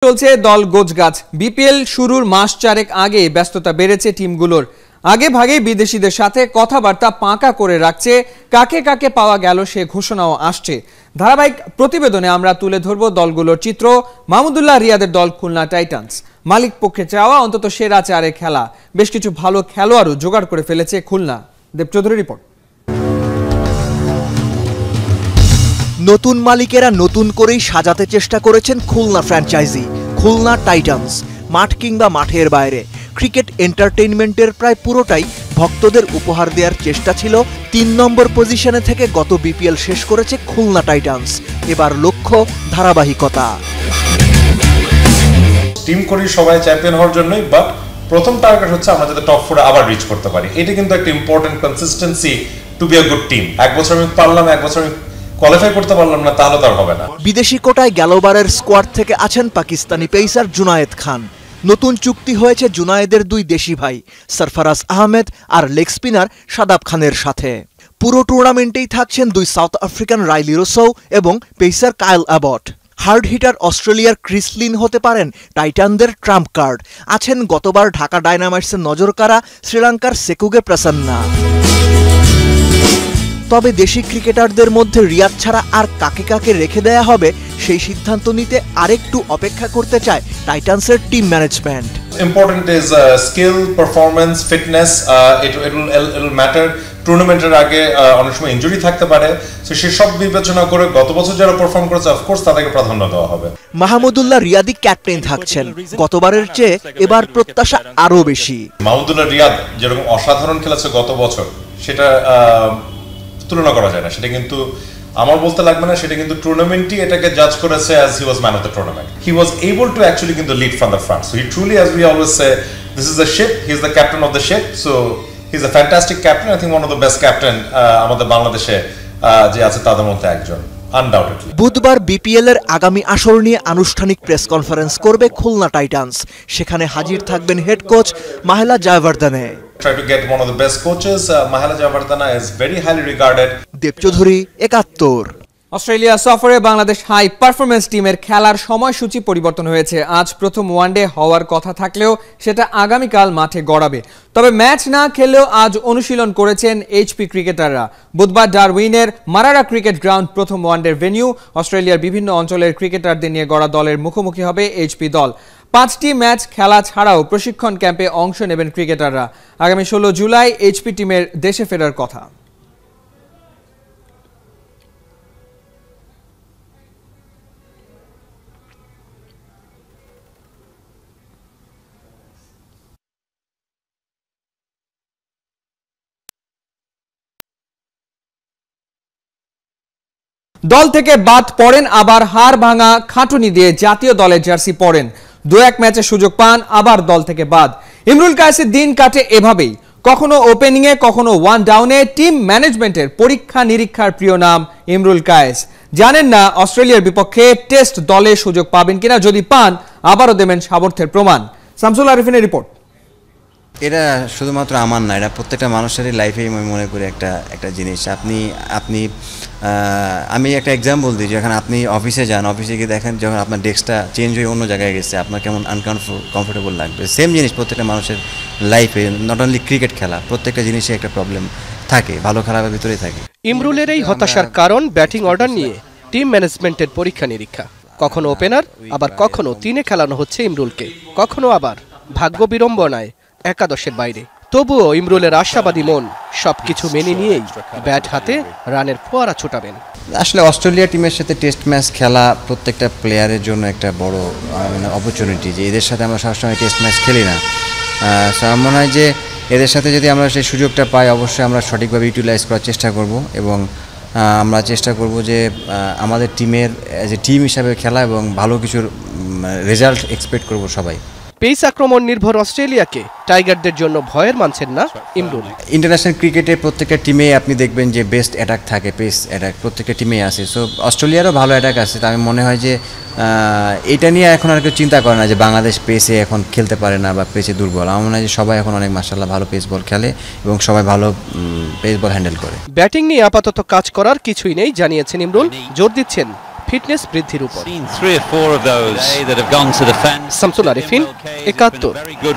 চলছে দল গোছগাছ। বিপিএল শুরুর মাস চারেক আগে ব্যস্ততা বেড়েছে টিমগুলোর। আগে ভাগে বিদেশিদের সাথে কথাবার্তা পাকা করে রাখছে, কাকে কাকে পাওয়া গেল সে ঘোষণাও আসছে। ধারাবাহিক প্রতিবেদনে আমরা তুলে ধরব দলগুলোর চিত্র। মাহমুদুল্লাহ রিয়াদের দল খুলনা টাইটান্স। মালিক পক্ষে চাওয়া অন্তত সেরা চারে খেলা, বেশ কিছু ভালো খেলোয়াড়ও জোগাড় করে ফেলেছে খুলনা। দেব চৌধুরী রিপোর্ট। নতুন মালিকেরা নতুন করেই সাজাতে চেষ্টা করেছেন খুলনা ফ্র্যাঞ্চাইজি খুলনা টাইটান্স। মাঠ কিংবা মাঠের বাইরে ক্রিকেট এন্টারটেইনমেন্টের প্রায় পুরোটাই ভক্তদের উপহার দেওয়ার চেষ্টা ছিল। ৩ নম্বর পজিশনে থেকে গত বিপিএল শেষ করেছে খুলনা টাইটান্স। এবার লক্ষ্য ধারাবাহিকতা। টিম করি সবাই চ্যাম্পিয়ন হওয়ার জন্যই, বাট প্রথম টার্গেট হচ্ছে আমরা যাতে টপ 4 আবার রিচ করতে পারি। এটা কিন্তু একটা important consistency to be a good team. এক বছর আমি পারলাম, এক বছর আমি কোয়ালিফাই করতে পারলাম না, তাহলে তার হবে না। বিদেশি কোটায় গেলবারের স্কোয়াড থেকে আছেন পাকিস্তানি পেসার জুনায়েদ খান। নতুন চুক্তি হয়েছে জুনায়েদের দুই দেশি ভাই সরফরাজ আহমেদ আর লেগ স্পিনার শাদাব খানের সাথে। পুরো টুর্নামেন্টেই থাকছেন দুই সাউথ আফ্রিকান রাইলি রোসো এবং pacer Kyle Abbott. Hard hitter অস্ট্রেলিয়ার ক্রিস লিন হতে পারেন টাইটানদের ট্রাম্প কার্ড। আছেন গতবার ঢাকা ডায়নামাইটসের নজরকাড়া শ্রীলঙ্কার সেকুগে প্রসন্না। তবে দেশি ক্রিকেটারদের মধ্যে রিয়াদ ছাড়া আর কাকে কাকে রেখে দেয়া হবে সেই সিদ্ধান্ত নিতে আরেকটু অপেক্ষা করতে চায় টাইটান্সের team management. Important is skill, performance, fitness. It will matter. টুর্নামেন্টের আগে অনেক সময় ইনজুরি থাকতে পারে, সো সেসব বিবেচনা করে গত বছর যারা পারফর্ম করেছে অফকোর্স তাদেরকে প্রাধান্য দেওয়া হবে। মাহমুদুল্লাহ রিয়াদি ক্যাপ্টেন থাকছেন। গতবারের চেয়ে এবার প্রত্যাশা আরো বেশি। মাহমুদুল্লাহ রিয়াদ যেরকম অসাধারণ খেলেছে গত বছর, সেটা তুলনা করা যায় না। সেটা কিন্তু আমার বলতে লাগবে না, সেটা কিন্তু টুর্নামেন্টই এটাকে জাজ করেছে as he was man of the tournament. He was able to actually কিন্তু lead from the front. So he truly, as we always say, this is the ship, he is the captain of the ship. So he is a fantastic captain. I think one of the best captain আমাদের বাংলাদেশে যে আছে তাদের মধ্যে একজন। বুধবার BPL এর আগামী আসর নিয়ে আনুষ্ঠানিক প্রেস কনফারেন্স করবে খুলনা টাইটান্স। সেখানে হাজির থাকবেন head coach Mahela Jayawardene. Try to get one of the best coaches. Mahela Jayawardena is very highly regarded. Dev Chowdhury, ৭১। Australia সফরে বাংলাদেশ হাই পারফরম্যান্স টিমের খেলার সময়সূচি পরিবর্তন হয়েছে। আজ প্রথম ওয়ানডে হওয়ার কথা থাকলেও সেটা আগামীকাল মাঠে গড়াবে। তবে ম্যাচ না খেললেও আজ অনুশীলন করেছেন এইচপি ক্রিকেটাররা। বুধবার ডারউইনের মারারা ক্রিকেট গ্রাউন্ড প্রথম ওয়ানডের ভেন্যু। অস্ট্রেলিয়ার বিভিন্ন অঞ্চলের ক্রিকেটারদের নিয়ে গড়া দলের মুখোমুখি হবে এইচপি দল। 5টি ম্যাচ খেলা ছাড়াও প্রশিক্ষণ ক্যাম্পে অংশ নেবেন ক্রিকেটাররা। আগামী 16 জুলাই এইচপি টিমের দেশে ফেরার কথা। দল থেকে বাদ পড়েন, আবার হার ভাঙা খাটুনি দিয়ে জাতীয় দলের জার্সি পরেন। 2-1 ম্যাচে সুযোগ পান, আবার দল থেকে বাদ। ইমরুল কায়েসের দিন কাটে এভাবেই, কখনো ওপেনিংয়ে, কখনো ওয়ান ডাউনে। টিম ম্যানেজমেন্টের পরীক্ষা নিরীক্ষার প্রিয় নাম ইমরুল কায়েস। জানেন না অস্ট্রেলিয়ার বিপক্ষে টেস্ট দলে সুযোগ পাবেন কিনা, যদি পান আবারও দেবেন সামর্থ্যের প্রমাণ। শামসুল আরিফিনের রিপোর্ট। এটা শুধুমাত্র আমার না, এটা প্রত্যেকটা মানুষেরই লাইফে আমি মনে করি একটা জিনিস। আমি একটা এক্সাম্পল দিই, যখন আপনি অফিসে যান, অফিসে গিয়ে দেখেন যখন আপনার ডেস্কটা চেঞ্জ হয়ে অন্য জায়গায় গেছে, আপনার কেমন আনকমফোর্টেবল লাগবে। সেম জিনিস প্রত্যেকটা মানুষের লাইফে, নট অনলি ক্রিকেট খেলা, প্রত্যেকটা জিনিসে একটা প্রবলেম থাকে, ভালো খারাপের ভিতরেই থাকে। ইমরুলের এই হতাশার কারণ ব্যাটিং অর্ডার নিয়ে টিম ম্যানেজমেন্টের পরীক্ষা নিরীক্ষা। কখনো ওপেনার, আবার কখনো 3-এ খেলানো হচ্ছে ইমরুলকে, কখনো আবার ভাগ্য বিড়ম্বনায় একাদশের বাইরে। তবুও ইমরুলের আশাবাদী মন সবকিছু মেনে নিয়েই ব্যাট হাতে রানের ফোয়ারা ছোটাবেন। আসলে অস্ট্রেলিয়া টিমের সাথে টেস্ট ম্যাচ খেলা প্রত্যেকটা প্লেয়ারের জন্য একটা বড় অপরচুনিটি, যে এদের সাথে আমরা সবসময় টেস্ট ম্যাচ খেলি না। আমার মনে হয় যে এদের সাথে যদি আমরা সেই সুযোগটা পাই, অবশ্যই আমরা সঠিকভাবে ইউটিলাইজ করার চেষ্টা করব এবং আমরা চেষ্টা করব যে আমাদের টিমের যে টিম হিসাবে খেলা এবং ভালো কিছুর রেজাল্ট এক্সপেক্ট করব সবাই। পেস আক্রমণ নির্ভর অস্ট্রেলিয়াকে টাইগারদের জন্য ভয়ের মানছেন না ইমরুল। ইন্টারন্যাশনাল ক্রিকেটের প্রত্যেকটা টিমে আপনি দেখবেন যে বেস্ট অ্যাটাক থাকে, পেস অ্যাটাক প্রত্যেকটা টিমেই আছে। সো অস্ট্রেলিয়ারও ভালো অ্যাটাক আছে। তো আমি মনে হয় যে এটা নিয়ে এখন আর কেউ চিন্তা করে না যে বাংলাদেশ পেসে এখন খেলতে পারে না বা পেসে দুর্বল। আমার মনে হয় যে সবাই এখন অনেক মাশাআল্লাহ ভালো পেস বল খেলে এবং সবাই ভালো পেস বল হ্যান্ডেল করে। ব্যাটিং নিয়ে আপাতত কাজ করার কিছুই নেই জানিয়েছেন ইমরুল। জোর দিচ্ছেন ফিটনেস বৃদ্ধির উপর। Seen 3 or 4 of those that have gone to the fence. Shamsul Arifin, একাত্তর। Very good